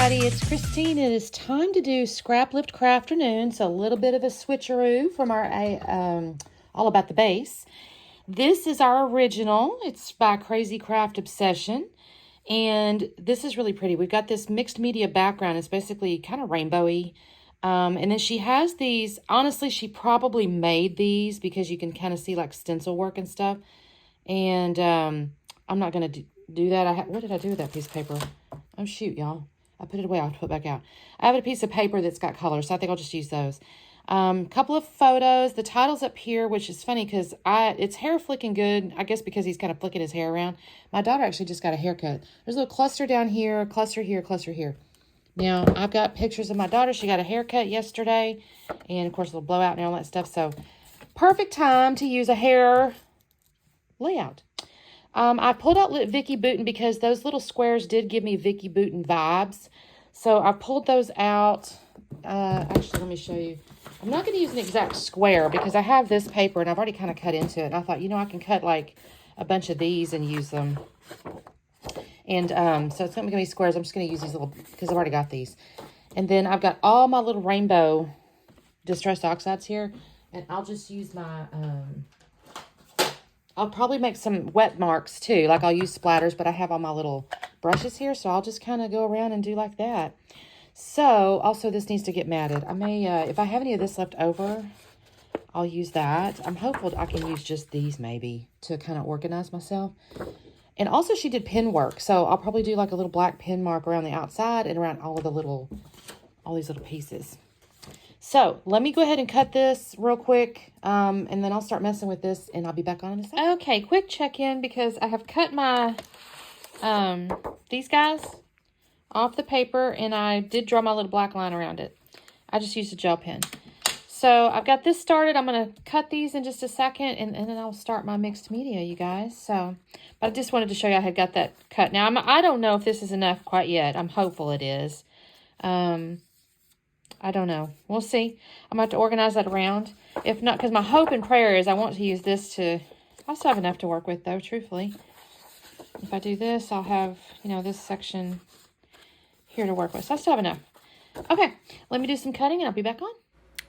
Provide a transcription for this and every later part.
everybody, it's Christine. It is time to do Scraplift Crafternoon. So a little bit of a switcheroo from our All About the Base. This is our original. It's by Crazy Craft Obsession. And this is really pretty. We've got this mixed media background. It's basically kind of rainbowy. And then she has these. Honestly, she probably made these because you can kind of see like stencil work and stuff. And I'm not going to do that. What did I do with that piece of paper? Oh, shoot, y'all. I put it away. I'll put it back out. I have a piece of paper that's got colors, so I think I'll just use those. Couple of photos. The title's up here, which is funny because it's hair flicking good. I guess because he's kind of flicking his hair around. My daughter actually just got a haircut. There's a little cluster down here, cluster here, cluster here. Now, I've got pictures of my daughter. She got a haircut yesterday. And, of course, a little blowout and all that stuff. So, perfect time to use a hair layout. I pulled out Vicky Booten because those little squares did give me Vicky Booten vibes. So I pulled those out. Actually, let me show you. I'm not going to use an exact square because I have this paper and I've already kind of cut into it. And I thought, I can cut like a bunch of these and use them. And so it's not going to be squares. I'm just going to use these little, because I've already got these. And then I've got all my little rainbow distressed oxides here. And I'll just use my... I'll probably make some wet marks too. Like I'll use splatters, but I have all my little brushes here. So I'll just kind of go around and do like that. So also this needs to get matted. I may, if I have any of this left over, I'll use that. I'm hopeful I can use just these maybe to kind of organize myself. And also she did pin work. So I'll probably do like a little black pin mark around the outside and around all these little pieces. So, let me go ahead and cut this real quick, and then I'll start messing with this, and I'll be back on in a second. Okay, quick check-in, because I have cut my, these guys off the paper, and I did draw my little black line around it. I just used a gel pen. So, I've got this started. I'm going to cut these in just a second, and then I'll start my mixed media, you guys. So, but I just wanted to show you I had got that cut. Now, I don't know if this is enough quite yet. I'm hopeful it is. I don't know. We'll see. I'm going to have to organize that around. If not, because my hope and prayer is I want to use this to... I still have enough to work with, though, truthfully. If I do this, I'll have, this section here to work with. So I still have enough. Okay, let me do some cutting, and I'll be back on.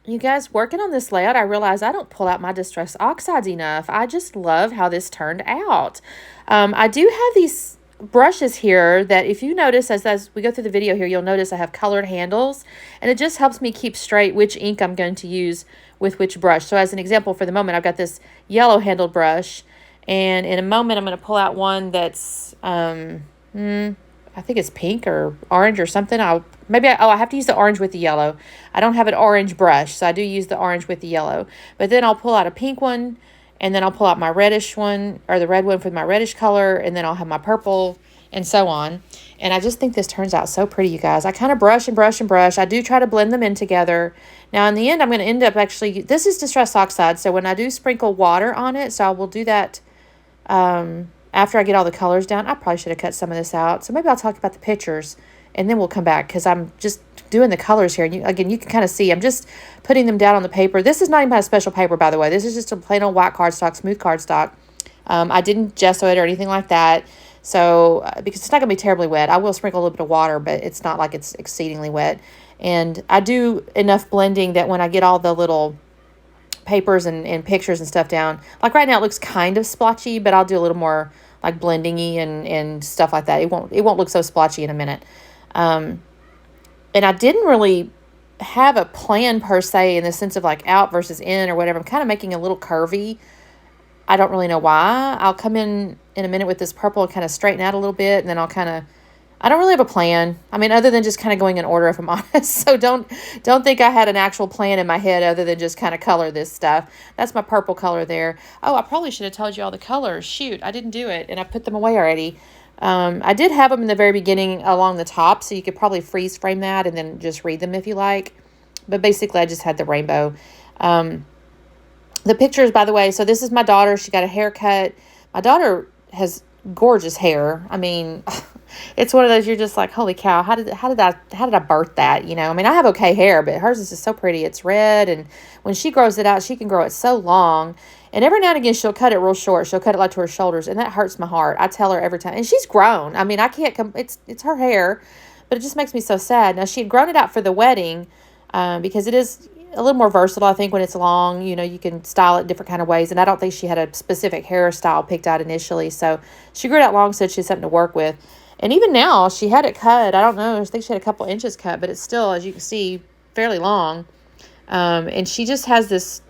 You guys, working on this layout, I realized I don't pull out my distress oxides enough. I just love how this turned out. I do have these brushes here that if you notice as we go through the video here, you'll notice I have colored handles, and it just helps me keep straight which ink I'm going to use with which brush. So as an example, for the moment, I've got this yellow handled brush, and in a moment I'm going to pull out one that's I think it's pink or orange or something. I have to use the orange with the yellow. I don't have an orange brush, so I do use the orange with the yellow. But then I'll pull out a pink one, and then I'll pull out my reddish one, or the red one for my reddish color, and then I'll have my purple, and so on. And I just think this turns out so pretty, you guys. I kind of brush and brush and brush. I do try to blend them in together. Now, in the end, I'm going to end up actually... This is distress oxide, so when I do sprinkle water on it, so I will do that after I get all the colors down. I probably should have cut some of this out. So maybe I'll talk about the pictures, and then we'll come back, because I'm just doing the colors here. And you can kind of see, I'm just putting them down on the paper. This is not even a special paper, by the way. This is just a plain old white cardstock, smooth cardstock. I didn't gesso it or anything like that. So, because it's not going to be terribly wet. I will sprinkle a little bit of water, but it's not like it's exceedingly wet. And I do enough blending that when I get all the little papers and pictures and stuff down, like right now it looks kind of splotchy, but I'll do a little more like blending-y and stuff like that. It won't look so splotchy in a minute. And I didn't really have a plan per se in the sense of like out versus in or whatever. I'm kind of making a little curvy. I don't really know why. I'll come in a minute with this purple and kind of straighten out a little bit. And then I'll I don't really have a plan. I mean, other than just kind of going in order, if I'm honest. So don't think I had an actual plan in my head other than just kind of color this stuff. That's my purple color there. Oh, I probably should have told you all the colors. Shoot, I didn't do it. And I put them away already. I did have them in the very beginning along the top, so you could probably freeze frame that and then just read them if you like. But basically, I just had the rainbow. The pictures, by the way, so this is my daughter. She got a haircut. My daughter has gorgeous hair. I mean, it's one of those you're just like, holy cow, how did I birth that? I mean, I have okay hair, but hers is just so pretty. It's red, and when she grows it out, she can grow it so long. And every now and again, she'll cut it real short. She'll cut it like to her shoulders, and that hurts my heart. I tell her every time. And she's grown. I mean, I can't it's her hair. but it just makes me so sad. Now, she had grown it out for the wedding because it is a little more versatile, I think, when it's long. You know, you can style it different kind of ways, and I don't think she had a specific hairstyle picked out initially, so she grew it out long so she had something to work with. And even now, she had it cut. I don't know. I think she had a couple inches cut, but it's still, as you can see, fairly long. And she just has this,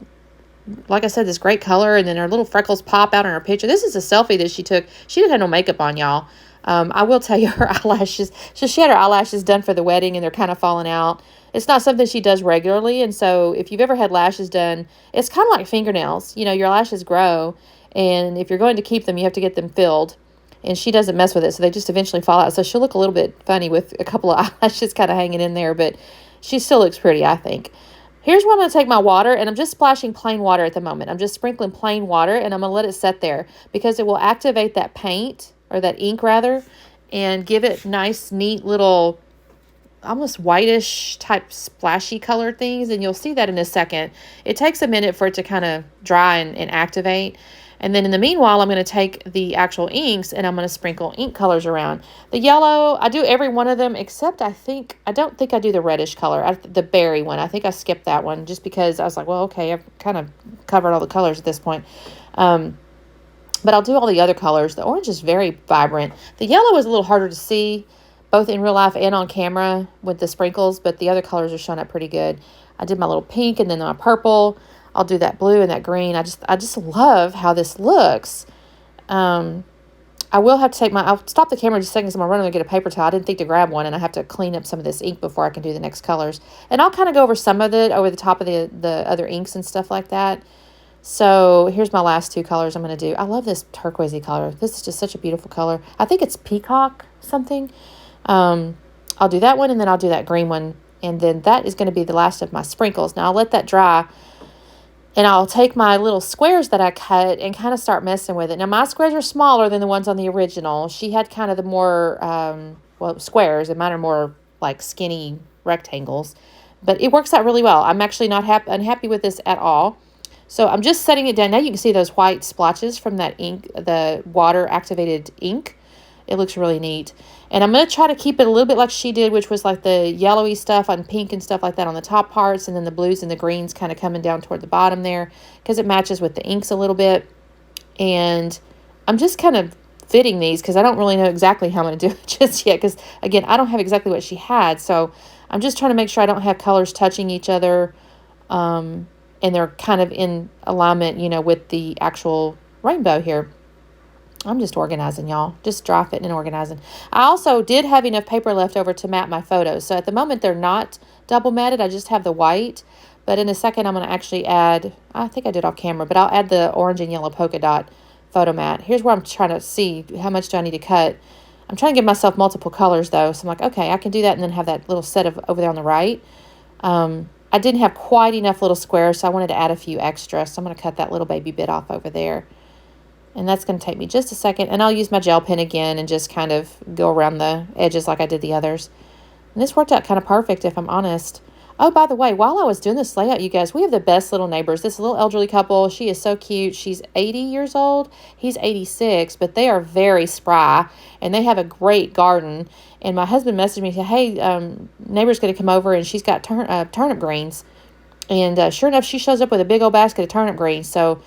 like I said, this great color, and then her little freckles pop out in her picture. This is a selfie that she took. She didn't have no makeup on, y'all. I will tell you, her eyelashes, so she had her eyelashes done for the wedding, and they're kind of falling out. It's not something she does regularly, and so if you've ever had lashes done, it's kind of like fingernails. You know, your lashes grow, and if you're going to keep them, you have to get them filled. And she doesn't mess with it, so they just eventually fall out. So she'll look a little bit funny with a couple of eyelashes kind of hanging in there, but she still looks pretty, I think. Here's where I'm going to take my water, and I'm just splashing plain water at the moment. I'm just sprinkling plain water, and I'm going to let it set there because it will activate that paint, or that ink rather, and give it nice, neat little, almost whitish type splashy colored things, and you'll see that in a second. It takes a minute for it to kind of dry and activate. And then in the meanwhile, I'm going to take the actual inks and I'm going to sprinkle ink colors around. The yellow, I do every one of them except I don't think I do the reddish color, the berry one. I think I skipped that one just because I was like, well, okay, I've kind of covered all the colors at this point. But I'll do all the other colors. The orange is very vibrant. The yellow is a little harder to see, both in real life and on camera with the sprinkles, but the other colors are showing up pretty good. I did my little pink and then my purple. I'll do that blue and that green. I just love how this looks. I will have to I'll stop the camera just a second because I'm going to run and get a paper towel. I didn't think to grab one, and I have to clean up some of this ink before I can do the next colors. And I'll kind of go over some of it over the top of the other inks and stuff like that. So here's my last two colors I'm going to do. I love this turquoisey color. This is just such a beautiful color. I think it's peacock something. I'll do that one, and then I'll do that green one. And then that is going to be the last of my sprinkles. Now I'll let that dry. And I'll take my little squares that I cut and kind of start messing with it. Now, my squares are smaller than the ones on the original. She had kind of the more, squares, and mine are more like skinny rectangles. But it works out really well. I'm actually not unhappy with this at all. So I'm just setting it down. Now you can see those white splotches from that ink, the water-activated ink. It looks really neat. And I'm going to try to keep it a little bit like she did, which was like the yellowy stuff on pink and stuff like that on the top parts, and then the blues and the greens kind of coming down toward the bottom there because it matches with the inks a little bit. And I'm just kind of fitting these because I don't really know exactly how I'm going to do it just yet because, again, I don't have exactly what she had. So I'm just trying to make sure I don't have colors touching each other and they're kind of in alignment, with the actual rainbow here. I'm just organizing, y'all. Just dry fitting and organizing. I also did have enough paper left over to mat my photos. So at the moment, they're not double matted. I just have the white. But in a second, I'm going to actually add, I think I did off camera, but I'll add the orange and yellow polka dot photo mat. Here's where I'm trying to see how much do I need to cut. I'm trying to give myself multiple colors, though. So I'm like, okay, I can do that and then have that little set of over there on the right. I didn't have quite enough little squares, so I wanted to add a few extra. So I'm going to cut that little baby bit off over there. And that's going to take me just a second. And I'll use my gel pen again and just kind of go around the edges like I did the others. And this worked out kind of perfect, if I'm honest. Oh, by the way, while I was doing this layout, you guys, we have the best little neighbors. This little elderly couple, she is so cute. She's 80 years old. He's 86, but they are very spry. And they have a great garden. And my husband messaged me and said, hey, neighbor's going to come over and she's got turnip greens. And sure enough, she shows up with a big old basket of turnip greens. So,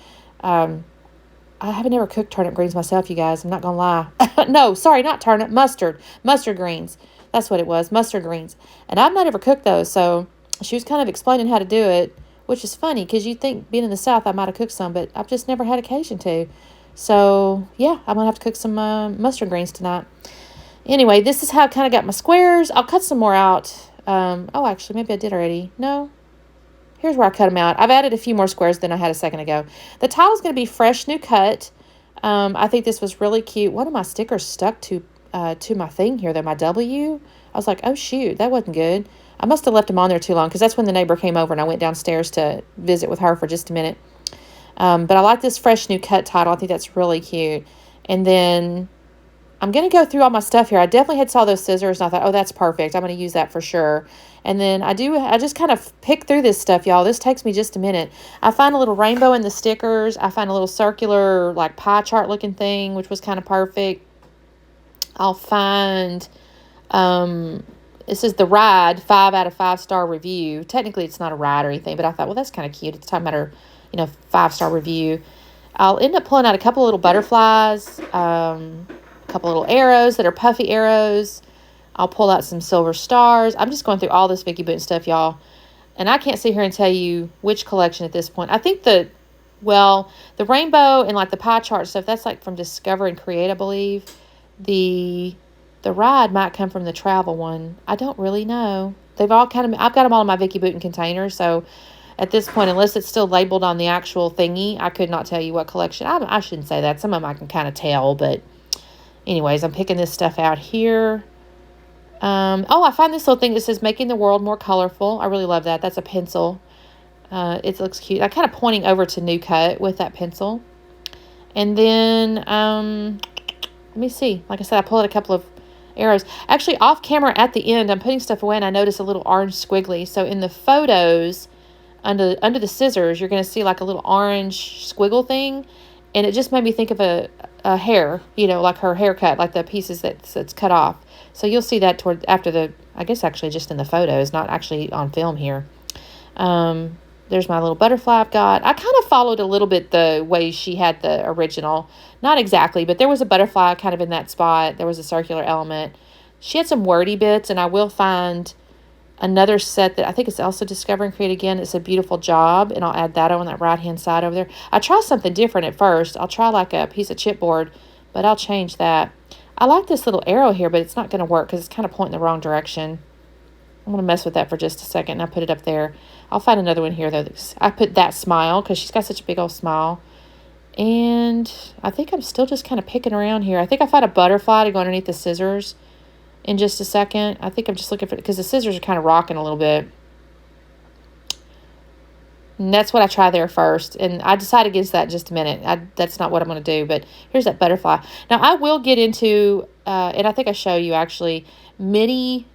I haven't ever cooked turnip greens myself, you guys. I'm not going to lie. No, sorry, not turnip, mustard. Mustard greens. That's what it was, mustard greens. And I've not ever cooked those, so she was kind of explaining how to do it, which is funny because you'd think being in the South I might have cooked some, but I've just never had occasion to. So, yeah, I'm going to have to cook some mustard greens tonight. Anyway, this is how I kind of got my squares. I'll cut some more out. Actually, maybe I did already. No. Here's where I cut them out. I've added a few more squares than I had a second ago. The tile is going to be fresh, new cut. I think this was really cute. One of my stickers stuck to my thing here, though, my W. I was like, oh, shoot, that wasn't good. I must have left them on there too long because that's when the neighbor came over and I went downstairs to visit with her for just a minute. But I like this fresh, new cut title. I think that's really cute. And then I'm going to go through all my stuff here. I definitely saw those scissors and I thought, oh, that's perfect. I'm going to use that for sure. And then I just kind of pick through this stuff, y'all. This takes me just a minute. I find a little rainbow in the stickers. I find a little circular, like pie chart looking thing, which was kind of perfect. I'll find it says the ride, 5 out of 5-star review. Technically, it's not a ride or anything, but I thought, well, that's kind of cute. It's talking about her, 5-star review. I'll end up pulling out a couple little butterflies, a couple little arrows that are puffy arrows. I'll pull out some silver stars. I'm just going through all this Vicki Boot stuff, y'all. And I can't sit here and tell you which collection at this point. I think the rainbow and like the pie chart stuff, that's like from Discover and Create, I believe. The ride might come from the travel one. I don't really know. They've all I've got them all in my Vicki Boot container, so at this point, unless it's still labeled on the actual thingy, I could not tell you what collection. I shouldn't say that. Some of them I can kind of tell, but anyways, I'm picking this stuff out here. I find this little thing that says making the world more colorful. I really love that. That's a pencil. It looks cute. I'm kind of pointing over to New Cut with that pencil. And then, let me see. Like I said, I pulled out a couple of arrows. Actually, off camera at the end, I'm putting stuff away and I noticed a little orange squiggly. So in the photos, under the scissors, you're going to see like a little orange squiggle thing. And it just made me think of a hair, like her haircut, like the pieces that's cut off. So you'll see that I guess actually just in the photos, not actually on film here. There's my little butterfly I've got. I kind of followed a little bit the way she had the original. Not exactly, but there was a butterfly kind of in that spot. There was a circular element. She had some wordy bits, and I will find another set that I think it's also Discover and Create again. It's a beautiful job, and I'll add that on that right-hand side over there. I try something different at first. I'll try like a piece of chipboard, but I'll change that. I like this little arrow here, but it's not going to work because it's kind of pointing the wrong direction. I'm going to mess with that for just a second, and I put it up there. I'll find another one here, though. I put that smile because she's got such a big old smile. And I think I'm still just kind of picking around here. I think I found a butterfly to go underneath the scissors in just a second. I think I'm just looking for it because the scissors are kind of rocking a little bit. And that's what I try there first. And I decided against that in just a minute. That's not what I'm going to do. But here's that butterfly. Now, I will get into, and I think I show you actually, mini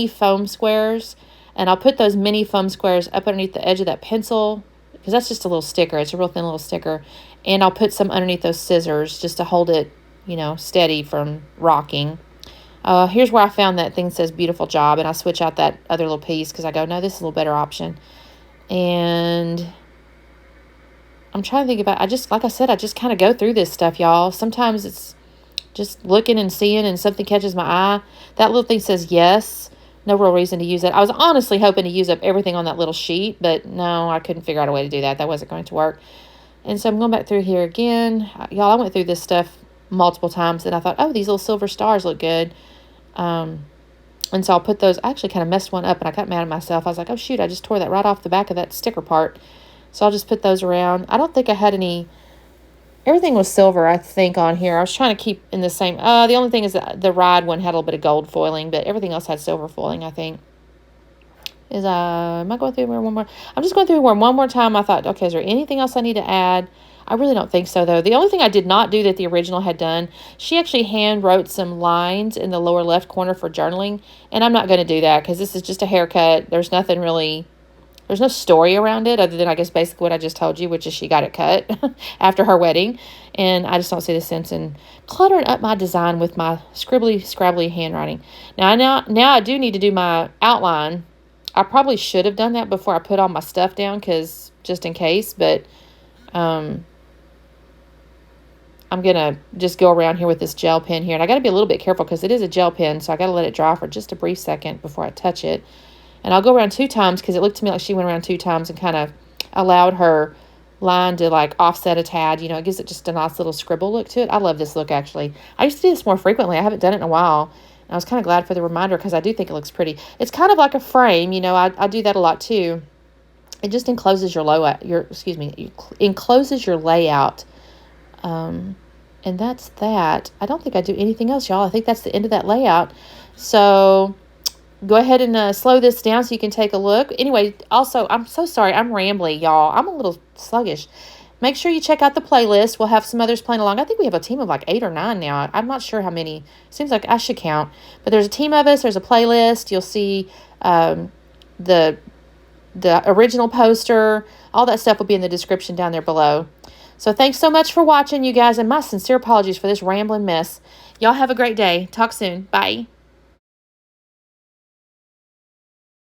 foam squares. And I'll put those mini foam squares up underneath the edge of that pencil because that's just a little sticker. It's a real thin little sticker. And I'll put some underneath those scissors just to hold it, steady from rocking. Here's where I found that thing that says beautiful job. And I switch out that other little piece because I go, no, this is a little better option. And I'm trying to think about, like I said, I just kind of go through this stuff, y'all. Sometimes it's just looking and seeing and something catches my eye. That little thing says yes. No real reason to use it. I was honestly hoping to use up everything on that little sheet, but no, I couldn't figure out a way to do that. That wasn't going to work. And so I'm going back through here again. Y'all, I went through this stuff multiple times, and I thought, oh, these little silver stars look good. And so I'll put those. I actually kind of messed one up, and I got mad at myself. I was like, oh, shoot, I just tore that right off the back of that sticker part. So I'll just put those around. I don't think I had any. Everything was silver, I think, on here. I was trying to keep in the same. The only thing is that the ride one had a little bit of gold foiling, but everything else had silver foiling, I think. Am I going through here one more? I'm just going through here one more time. I thought, okay, is there anything else I need to add? I really don't think so, though. The only thing I did not do that the original had done, she actually hand wrote some lines in the lower left corner for journaling, and I'm not going to do that because this is just a haircut. There's nothing really. There's no story around it other than, I guess, basically what I just told you, which is she got it cut after her wedding. And I just don't see the sense in cluttering up my design with my scrabbly handwriting. Now I do need to do my outline. I probably should have done that before I put all my stuff down, because just in case. But I'm going to just go around here with this gel pen here. And I got to be a little bit careful because it is a gel pen, so I got to let it dry for just a brief second before I touch it. And I'll go around 2 times because it looked to me like she went around 2 times and kind of allowed her line to like offset a tad. It gives it just a nice little scribble look to it. I love this look, actually. I used to do this more frequently. I haven't done it in a while. And I was kind of glad for the reminder because I do think it looks pretty. It's kind of like a frame. I do that a lot too. It just encloses your encloses your layout. And that's that. I don't think I do anything else, y'all. I think that's the end of that layout. So go ahead and slow this down so you can take a look. Anyway, also, I'm so sorry. I'm rambly, y'all. I'm a little sluggish. Make sure you check out the playlist. We'll have some others playing along. I think we have a team of like 8 or 9 now. I'm not sure how many. Seems like I should count. But there's a team of us. There's a playlist. You'll see the original poster. All that stuff will be in the description down there below. So thanks so much for watching, you guys. And my sincere apologies for this rambling mess. Y'all have a great day. Talk soon. Bye.